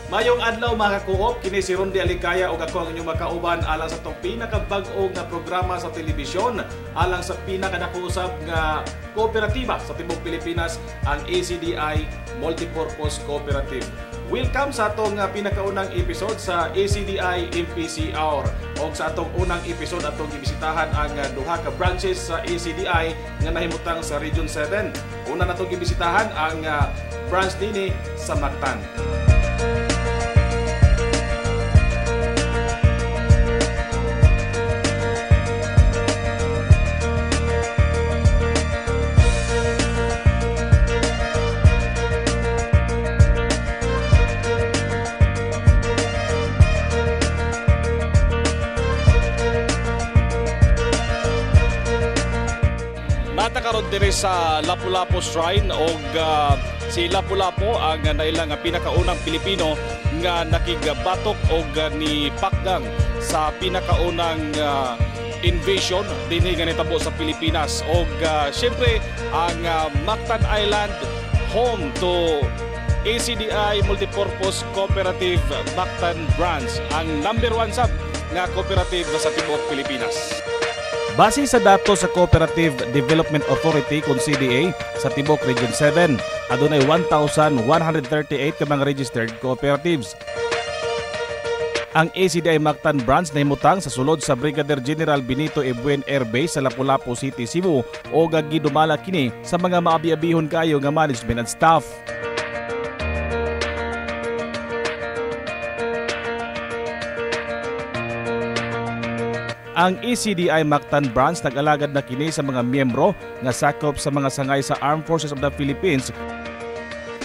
Mayong adlaw mga ka-co-op, kini si Rondy Alicaya ug ako ang inyong makauban alang sa itong pinakabag-o nga programa sa telebisyon alang sa pinakadako-usab nga kooperatiba sa tibuok Pilipinas, ang ACDI Multipurpose Cooperative. Welcome sa atong pinakaunang episode sa ACDI MPC Hour. O sa atong unang episode atong gibisitahan ang duha ka branches sa ACDI nga nahimutang sa Region 7. Una natong gibisitahan ang branch nini sa Mactan. Natakaroon diri sa Lapu-Lapu Shrine o si Lapu-Lapu ang nailang pinakaunang Pilipino nga nakigbatok o ni Pakgang sa pinakaunang invasion dinhi nga nitabo sa Pilipinas. O syempre ang Mactan Island, home to ACDI Multipurpose Cooperative Mactan Branch, ang number 1 sab nga cooperative sa tibuok Pilipinas. Base sa datos sa Cooperative Development Authority kung CDA sa Tibok Region 7, adunay 1,138 ka mga registered cooperatives. Ang ACDI Mactan Branch nahimutang sa sulod sa Brigadier General Benito Ebuen Air Base sa Lapu-Lapu City, Cebu o gidumala kini sa mga maabi-abihon kayo nga management and staff. Ang ACDI Mactan Branch nag-alagad na kini sa mga miyembro nga sakop sa mga sangay sa Armed Forces of the Philippines,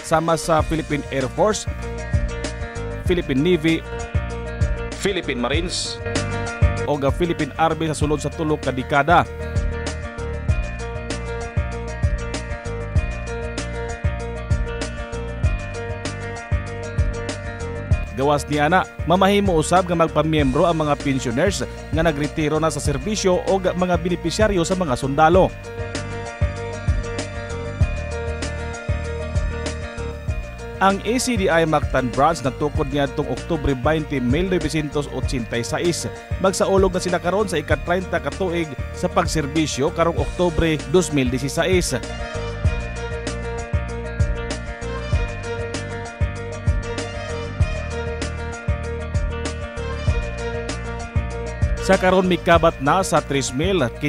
sama sa Philippine Air Force, Philippine Navy, Philippine Marines o Philippine Army sa sulod sa tulo ka dekada. Gawas ni ana, mamahimo usab nga magpamiyembro ang mga pensioners nga nagretiro na sa serbisyo o mga benepisyaryo sa mga sundalo. Ang ACDI Mactan Branch natukod niadtong Oktubre 20, 1986. Magsaulog na sila karon sa ika-30 ka tuig sa pagserbisyo karong Oktubre 2016. Sa karon mikabat na sa 3,567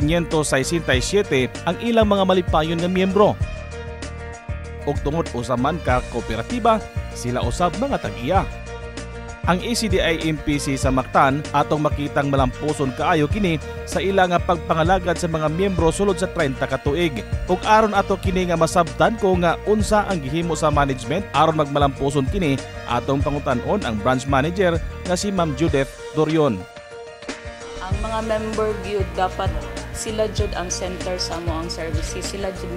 ang ilang mga malipayon nga miyembro. Ug tungod usaman ka kooperatiba, sila usab mga tag-iya. Ang ACDI MPC sa Mactan atong makitang malampuson kaayo kini sa ilang pagpangalagad sa mga miyembro sulod sa 30 ka tuig. Ug aron ato kini nga masabtan ko nga unsa ang gihimo sa management aron magmalampuson kini, atong pangutan-on ang branch manager nga si Ma'am Judith Dorion. Ang mga member gyud dapat sila jud ang center sa ang services. Sila jud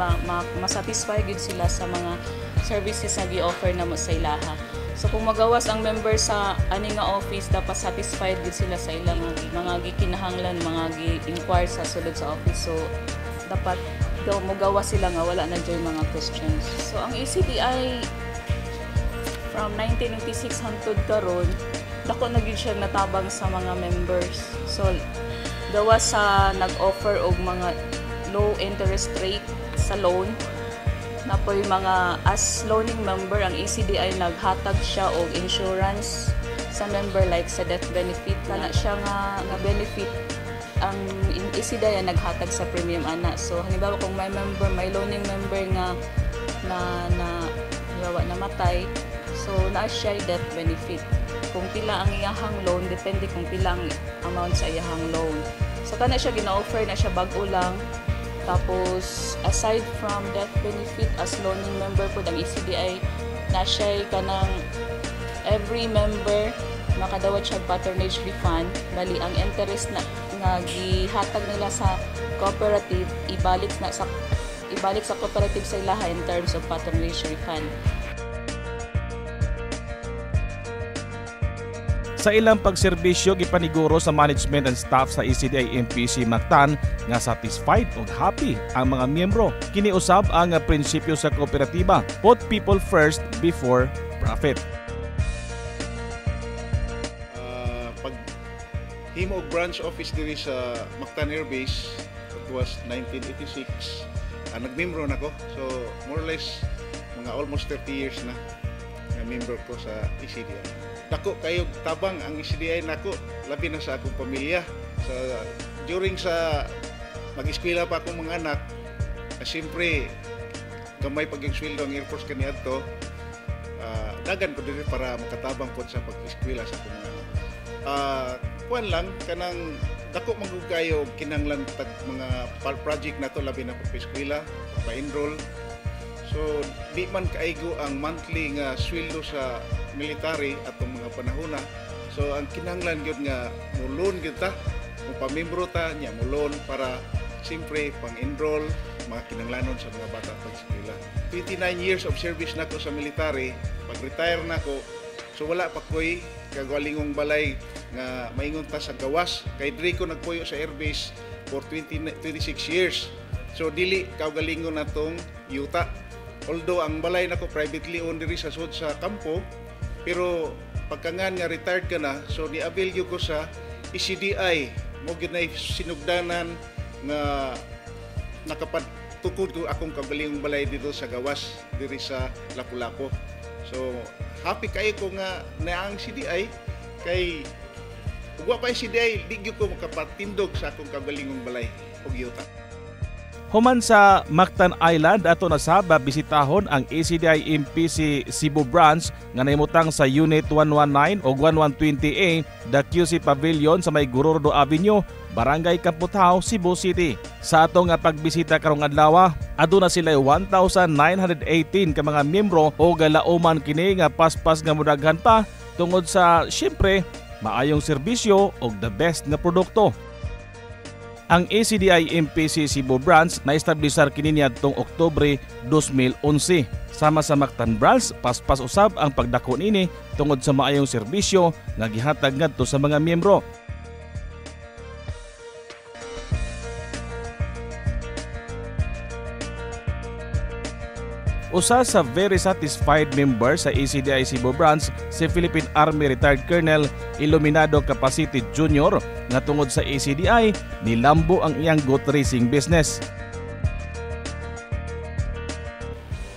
masatisfy gyud sila sa mga services nga gi-offer namo sa ilaha. So kung magawas ang member sa ani nga office, dapat satisfied gyud sila sa ilang mga gikinahanglan, mga gi-inquire sa sulod sa office. So dapat daw mogawas sila nga wala na jud mga questions. So ang ACDI from 1996 hangtod karon, dako na gyud siya natabang sa mga members. So gawas sa nag-offer og mga low interest rate sa loan, na po yung mga as loaning member, ang ACDI naghatag siya og insurance sa member like sa death benefit. Kana siya nga benefit ang ACDI naghatag sa premium ana. So halimbawa kung may member, may loaning member nga namatay, so naa siya death benefit. Kung pila ang iyahang loan, depende kung pila ang amount sa iyahang loan. So kana siya gina-offer na siya bag-o lang. Tapos aside from death benefit, as loaning member po ng ACDI, na siya kanang every member makadawat siya patronage refund. Bali ang interest na nga gihatag nila sa cooperative ibalik sa cooperative sa ilaha in terms of patronage refund. Sa ilang pagserbisyo, gipaniguro sa management and staff sa ACDI MPC Mactan nga satisfied o happy ang mga miyembro. Kiniusab ang prinsipyo sa kooperatiba, put people first before profit. himo og branch office diri sa Mactan Air Base. It was 1986. Nagmembro na ko. So more or less mga almost 30 years na member ko sa ECDI. Dako kayo tabang ang ECDI nako, labi na sa akong pamilya. During sa mag-eskwela pa akong mga anak, siyempre gamay pag yung sweldo ang Air Force kaniadto, dagan ko diri para makatabang po sa pag-eskwela sa akong mga anak. Kuan lang kanang dako mangugayo kinanglan tag mga project nato labi na pag-eskwela, pa-enroll. So, di man kaigo ang monthly nga sweldo sa military atong mga panahona. So, ang kinahanglan gyud nga mulon gyud ta, kung pamembro ta nya mulon para siyempre pang-enroll mga kinahanglanon sa mga bata pag-eskwela. 29 years of service nako sa military, pag-retire nako. So wala pa koy kagwalingong balay nga maingon ta sa gawas. Kay diri ko nagpuyo sa airbase for 26 years. So dili kagalingon natong yuta. Although ang balay nako privately owned diri sa sud sa kampo, pero pagkangan nga retired ka na, so ni-avail gyud ko sa ECDI. Mo gyud na sinugdanan nga nakapagtukod ko akong kagalingong balay dito sa gawas diri sa Lapu-Lapu. So happy kayo ko nga na ang CDI kay ugwa pa yung CDI di gyud ko makapatindog sa akong kagalingong balay ug yuta. Human sa Mactan Island ato na saba bisitahon ang ECDI MPC Cebu branch nga nahimutang sa Unit 119 o 1120A the QC Pavilion sa may Gurordo Avenue, Barangay Kaputaw, Cebu City. Sa ato nga pagbisita karong adlaw, aduna sila 1,918 ka mga miyembro o galauman kini nga paspas nga mudaghan pa tungod sa syempre maayong serbisyo o the best nga produkto. Ang ECDI MPC Cebu branch na-establisar kini niadtong Oktubre 2011. Sama sa Mactan branch, paspas usab ang pagdako nini tungod sa maayong serbisyo nga gihatag ngadto sa mga miyembro. Usa sa very satisfied member sa ECDI Cebu branch si Philippine Army Retired Colonel Iluminado Capacity Jr. nga tungod sa ECDI nilambo ang iyang goat racing business.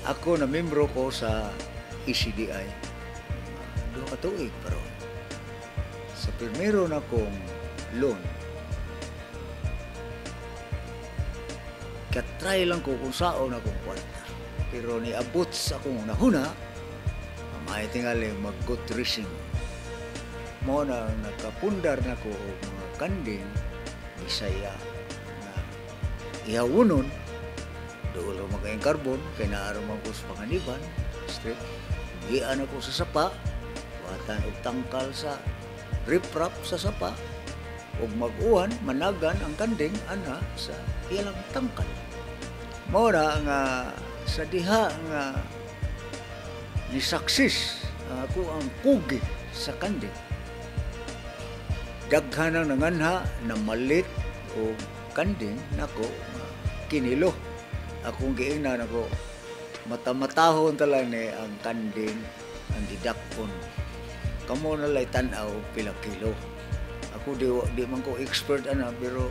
Ako na membro ko sa ECDI. Doon ka tuig pero sa primero na kong loan, katry lang ko kung saan akong kwarta. Pero niabot sa akong nahuna, may tingali mag-goat racing. Mo na nakapundar na ko mga kanding, Bisaya na ihawunon, doon lang magkain carbon, kaya naaraman ko sa panganiban, strip, giyan ako sa sapa, watan og tangkal sa riprap sa sapa, ug mag-uwan, managan ang kanding, ana sa ilang tangkal. Mo na nga sa diha nga nisaksis ako ang pugi sa kanding. Daghan ang nanganha na malit o kanding nako kinilo. Akong giingnan ako matamatahon tala ni ang kanding ang didakpon. Kamo na lay tan-aw pila kilo. Ako di man ko expert ana pero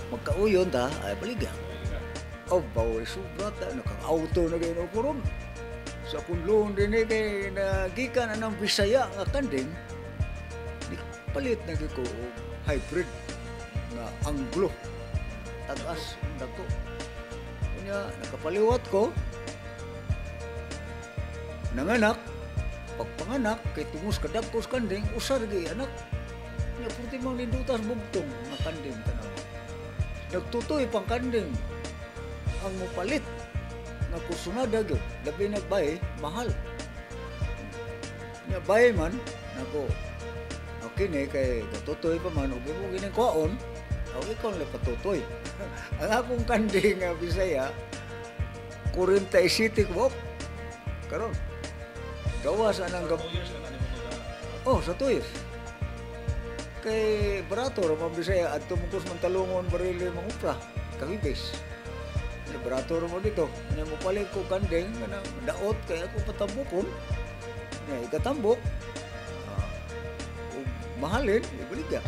magkauyon ta ay baligya. Oh, bawal subrata, naka-auto na kayo na kuron. Sa kunlong din kay nagikan na ng Bisaya nga kanding, palit na ko hybrid nga Anglo. Tagas, dako. Kanya, nakapaliwat ko, nanganak, pagpanganak, kay tungos kadagkos kanding, usar gay anak. Kanya, puti mang lindutas bugtong nga kanding tanaw. Nagtutoy pang kanding. Ang mupalit nga kusunada gyud labi nagbay mahal nya bay man nako okay ni kay gatutoy pa man ug mo gining kwaon aw ikaw le patutoy ang akong kanding nga Bisaya 47 ko karon gawas anang oh sa 2 years kay barato ra man Bisaya adto mungkos man talungon barili mangupra kahibes. Liberator mo dito. Kanya mo palit ko kandeng na daot kaya ako patambukon. Kaya ikatambok. Mahalin, ibalik ka.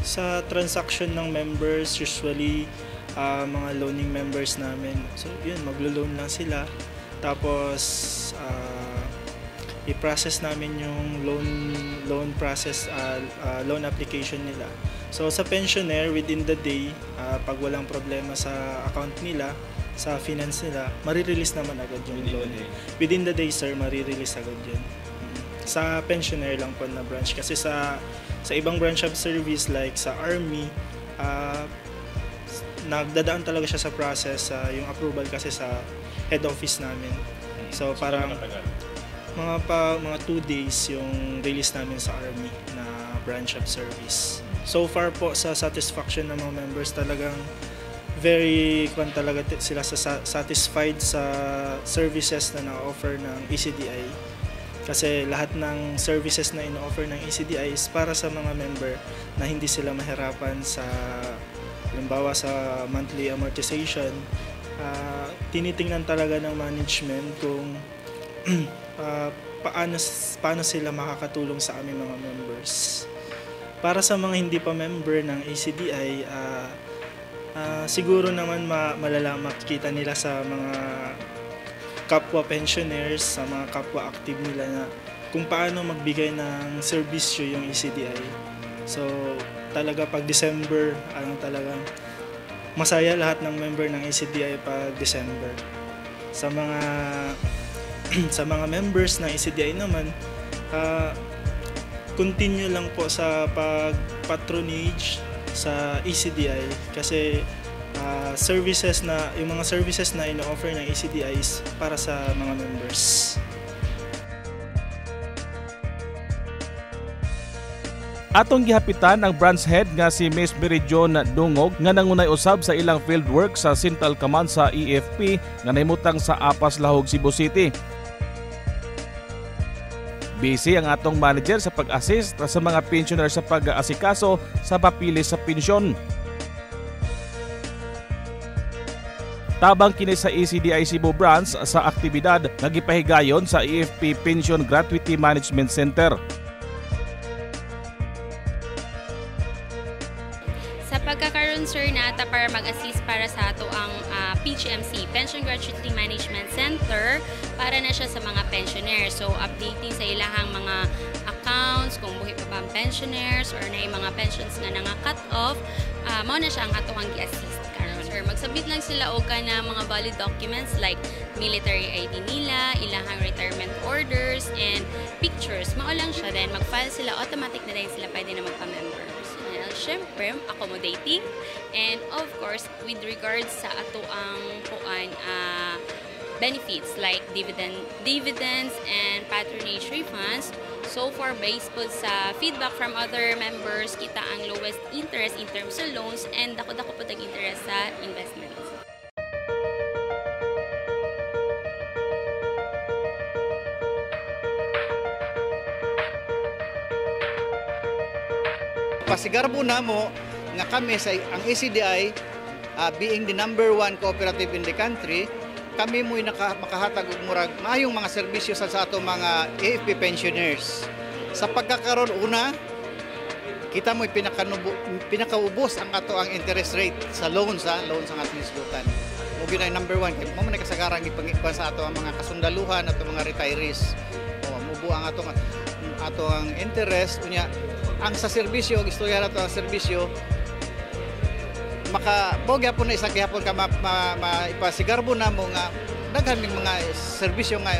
Sa transaction ng members, usually mga loaning members namin. So yun, maglo-loan lang sila. Tapos i-process namin yung loan process, loan application nila. So sa pensioner, within the day, pag walang problema sa account nila, sa finance nila, marirelease naman agad yung loan. Within the day, sir, marirelease agad yun. Sa pensioner lang po na branch. Kasi sa ibang branch of service like sa Army, nagdadaan talaga siya sa process, yung approval kasi sa head office namin. So parang mga 2 days yung release namin sa Army na branch of service. So far po sa satisfaction ng mga members, talagang very talaga sila satisfied sa services na na-offer ng ECDI. Kasi lahat ng services na ino-offer ng ECDI is para sa mga member na hindi sila mahirapan sa, halimbawa sa monthly amortization. Tinitingnan talaga ng management kung paano sila makakatulong sa aming mga members. Para sa mga hindi pa member ng ECDI, siguro naman makikita nila sa mga kapwa pensioners, sa mga kapwa active nila na kung paano magbigay ng serbisyo yung ECDI. So talaga pag December, talagang masaya lahat ng member ng ECDI pag December. Sa mga members ng ECDI naman, continue lang po sa pag-patronage sa ECDI kasi yung mga services na ino-offer ng ECDI is para sa mga members. Atong gihapitan ang branch head nga si Miss Mary John Dungog nga nangunay usab sa ilang field work sa Central Command sa EFP nga nahimutang sa Apas Lahog, Cebu City. Busy ang atong manager sa pag-assist sa mga pensioner sa pag-aasikaso sa papili sa pensyon. Tabang kini sa ECDI Cebu branch sa aktibidad nga gipahigayon sa EFP Pension Gratuity Management Center. Sa pagkakaroon, sir, nata para mag-assist para sa ato ang PGMC, Pension Gratuity Management Center, para na siya sa mga pensioners. So, updating sa ilahang mga accounts, kung buhi pa ba ang pensioners or na yung mga pensions nga nanga-cut off, mao na siya ang ato ang gi-assist. Sir, magsubmit lang sila og kana mga valid documents like military ID nila, ilahang retirement orders, and pictures. Mao lang siya, then mag-file sila, automatic na din sila pwede na magpa-member. Syempre, accommodating, and of course, with regards sa ato ang benefits like dividends and patronage refunds. So far, based po sa feedback from other members, kita ang lowest interest in terms of loans and dako-dako po tag-interest sa investments. Pasigarbo na mo nga kami sa ang ECDI, being the number 1 cooperative in the country, kami mo'y makahatag og murag maayong mga serbisyo sa atong mga AFP pensioners. Sa pagkakaroon, una, kita mo'y pinakaubos ang ato ang interest rate sa loans ang ating isgutan. Mubi na number 1, kaya mo man kasagarang ipangikuan sa ato ang mga kasundaluhan at mga retirees. Mubo ang ato ang interest, unya ang sa serbisyo, istorya na ito ang serbisyo, makabogya po na isang gihapon ka ipasigarbo na mo nga daghan mga serbisyo nga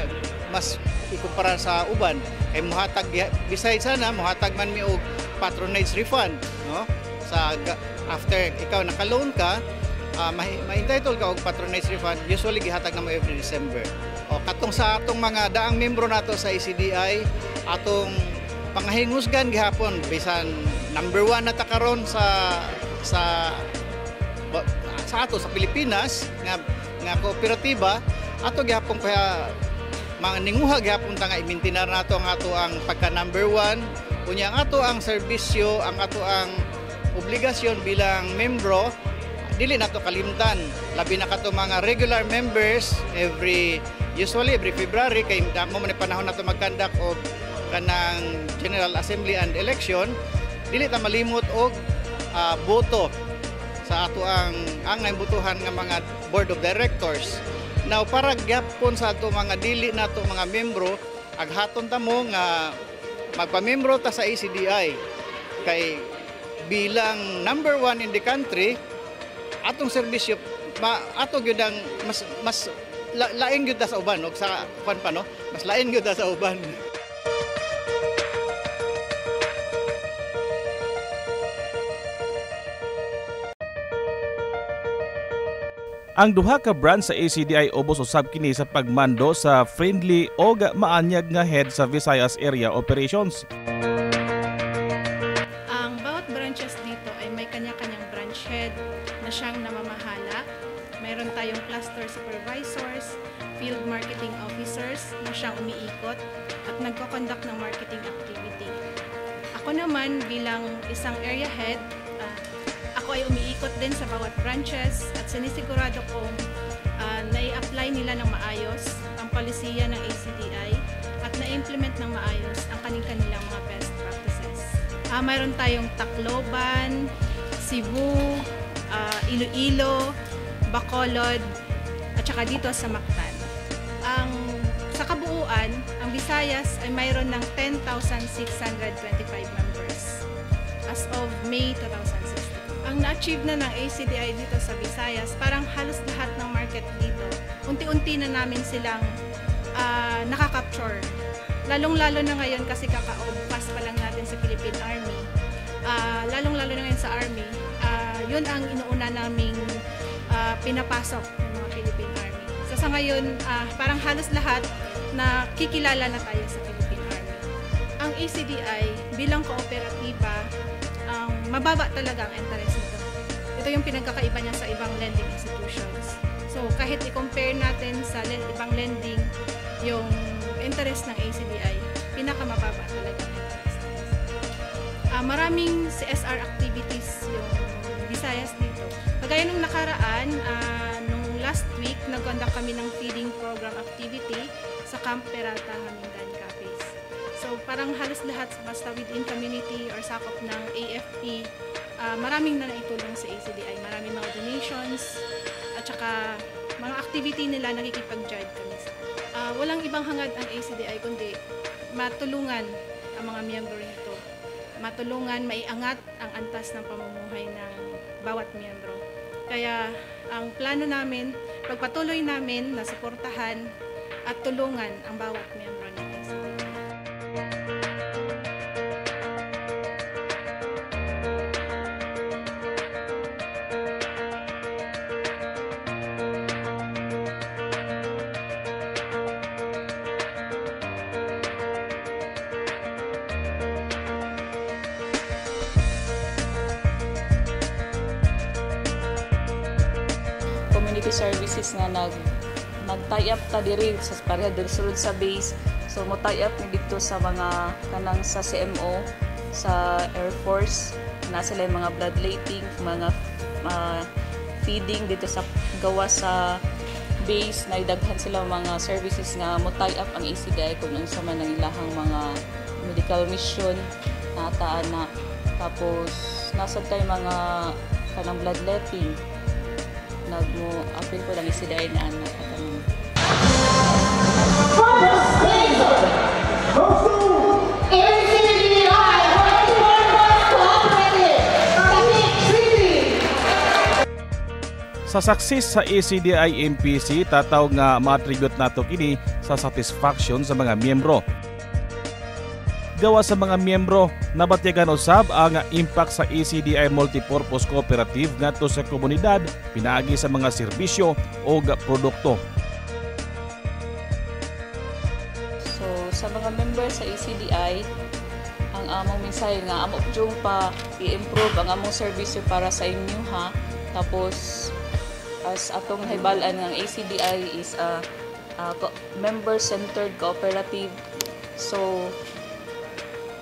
mas ikumpara sa uban kay muhatag besides sana muhatag man mi og patronage refund, no? Sa after ikaw naka-loan ka, ma-entitle ka og patronage refund, usually gihatag na mo every December. O katong sa atong mga daang membro nato sa ECDI, atong pangahingusgan gihapon bisan number 1 na ta karon sa ato sa Pilipinas nga kooperatiba, ato gihapon kaya mga ninguha gihapon ta nga i-maintain nato ang ato ang pagka number 1, unya ang ato ang serbisyo, ang ato ang obligasyon bilang membro dili nato kalimtan, labi na kato mga regular members usually every February kay mo man panahon nato mag-conduct og kanang General Assembly and Election, dili ta malimot og boto sa ato ang angay butuhan nga mga board of directors. Now para gyapon sa ato mga dili nato mga membro, aghaton ta mo nga magpamembro ta sa ACDI kay bilang number 1 in the country, atong serbisyo ato gyud ang mas lain gyud ta sa uban og sa kwan pa no, mas lain gyud ta sa uban. Ang duha ka branch sa ACDI ubos usab kini sa pagmando sa friendly o maanyag nga head sa Visayas Area Operations. Ang bawat branches dito ay may kanya-kanyang branch head na siyang namamahala. Mayroon tayong cluster supervisors, field marketing officers na siyang umiikot at nagko-conduct ng marketing activity. Ako naman bilang isang area head, ako ay umiikot din sa bawat branches at sinisigurado kong na-i-apply nila ng maayos ang polisiya ng ACDI at na-implement ng maayos ang kanilang mga best practices. Mayroon tayong Tacloban, Cebu, Iloilo, Bacolod at saka dito sa Mactan. Sa kabuuan, ang Visayas ay mayroon ng 10,625 members as of May 2016. Ang na-achieve na ng ACDI dito sa Visayas, parang halos lahat ng market dito, unti-unti na namin silang nakaka-capture. Lalong-lalo na ngayon kasi kaka-pass pa lang natin sa Philippine Army. Lalong-lalo na ngayon sa Army, yun ang inuuna naming pinapasok ng mga Philippine Army. So sa ngayon, parang halos lahat na kikilala na tayo sa Philippine Army. Ang ACDI bilang kooperatiba, mababa talaga ang interest nito. Ito yung pinagkakaiba niya sa ibang lending institutions. So kahit i-compare natin sa ibang lending, yung interest ng ACDI, pinakamababa talaga ang interest. Maraming CSR activities yung Visayas dito. Kagaya nung nakaraan, nung last week, nag-conduct kami ng feeding program activity sa Camp Peralta, Hamindan Cafes. So parang halos lahat basta within community or sakop ng AFP, maraming na naitulong sa ACDI. Maraming mga donations at saka mga activity nila nakikipag-guide kami sa. Walang ibang hangad ang ACDI kundi matulungan ang mga miyembro nito. Matulungan, maiangat ang antas ng pamumuhay ng bawat miyembro. Kaya ang plano namin, pagpatuloy namin na suportahan at tulungan ang bawat miyembro ng ACDI. Community services nga nag-tie up ta diri sa pareha diri sulod sa base. So mo tie up ni dito sa mga kanang sa CMO, sa Air Force, na sila yung mga bloodletting, mga feeding dito sa gawa sa base, na idaghan sila mga services nga mo tie up ang ACDI kung unsa man ang ilahang mga medical mission nataan na. Tapos nasa tayo mga kanang bloodletting, nagmo-appeal ko lang ACDI na anak at anong. Sa success sa ACDI MPC, tataw nga ma-attribute nato kini sa satisfaction sa mga miyembro. Gawa sa mga miyembro, nabatyagan usab ang impact sa ACDI Multipurpose Cooperative ngadto sa komunidad, pinaagi sa mga serbisyo o produkto. So sa mga members sa ACDI, ang among mensahe nga amo jung pa i-improve ang among serbisyo para sa inyo ha. Tapos as atong hibalan ng ACDI is a member-centered cooperative. So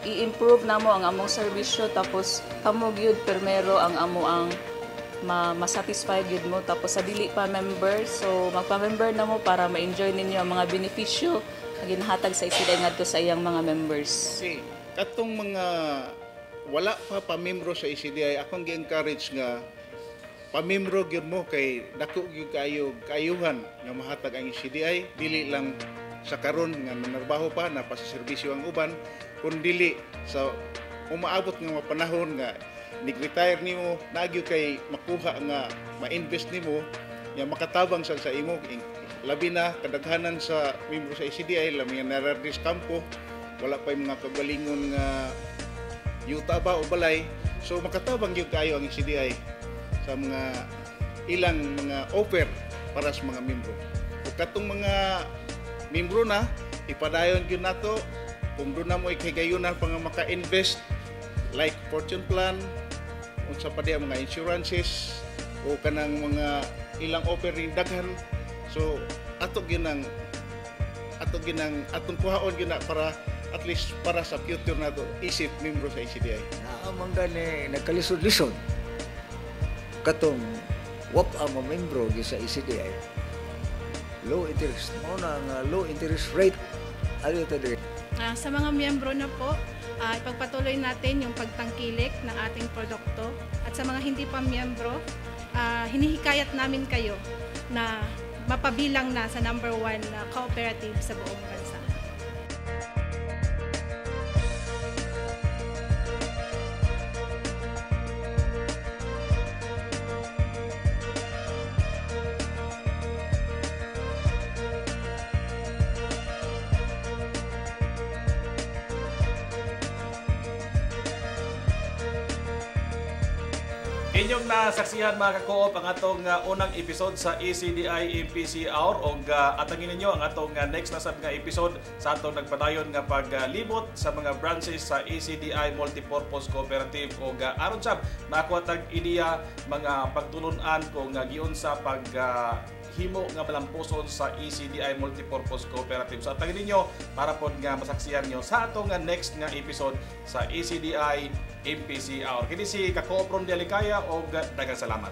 i-improve namo ang among serbisyo, tapos kamo gyud permero ang amo ang ma-satisfy gyud mo. Tapos sa dili pa member, so magpa-member namo para ma-enjoy ninyo ang mga benepisyo na ginahatag sa ACDI ngadto sa iyang mga members. Okay, katong mga wala pa pamembro sa ECDI, akong gi-encourage nga pamembro gyud mo kay dako gyud kaayuhan nga mahatag ang ECDI, dili lang sa karon nga nanarbaho pa na pasaserbisyo ang uban, kun dili sa umaabot nga mga panahon nga nag-retire nimo, nagyo kay makuha nga ma-invest nimo nga makatabang sa imo, labi na kadaghanan sa membro sa ECDI, labi nga naradis kampo, wala pa yung mga kagalingon nga yuta ba o balay, so makatabang gyud kayo ang ECDI sa mga ilang mga offer para sa mga membro. Kung katong mga membro na, ipadayon gyud nato kung doon na mo ikigayunan pa nga maka-invest like fortune plan, unsa pa diya mga insurances o kanang mga ilang offer ring daghan. So atong kuhaon gyud na para at least para sa future nato isip membro sa ECDI. Naamang gani nagkalisod-lisod katong wap ang mga membro sa ECDI. Low interest mo na nga low interest rate ano ito din. Sa mga miyembro na po, ipagpatuloy natin yung pagtangkilik ng ating produkto. At sa mga hindi pa miyembro, hinihikayat namin kayo na mapabilang na sa number 1 na cooperative sa buong bansa. Inyong nasaksihan mga ka-co-op ang atong unang episode sa ECDI MPC Hour o atangin ninyo ang atong next na sab nga episode sa atong nagpadayon nga paglibot sa mga branches sa ECDI Multipurpose Cooperative o aron sab nakuha tag ideya mga pagtulunan kung giun sa pag himo nga malampuson sa ECDI Multipurpose Cooperative. So atangin ninyo para pod nga masaksihan nyo sa atong next nga episode sa ECDI MPC Hour. Kini si ka-co-op Ron Delicaya o daghang salamat.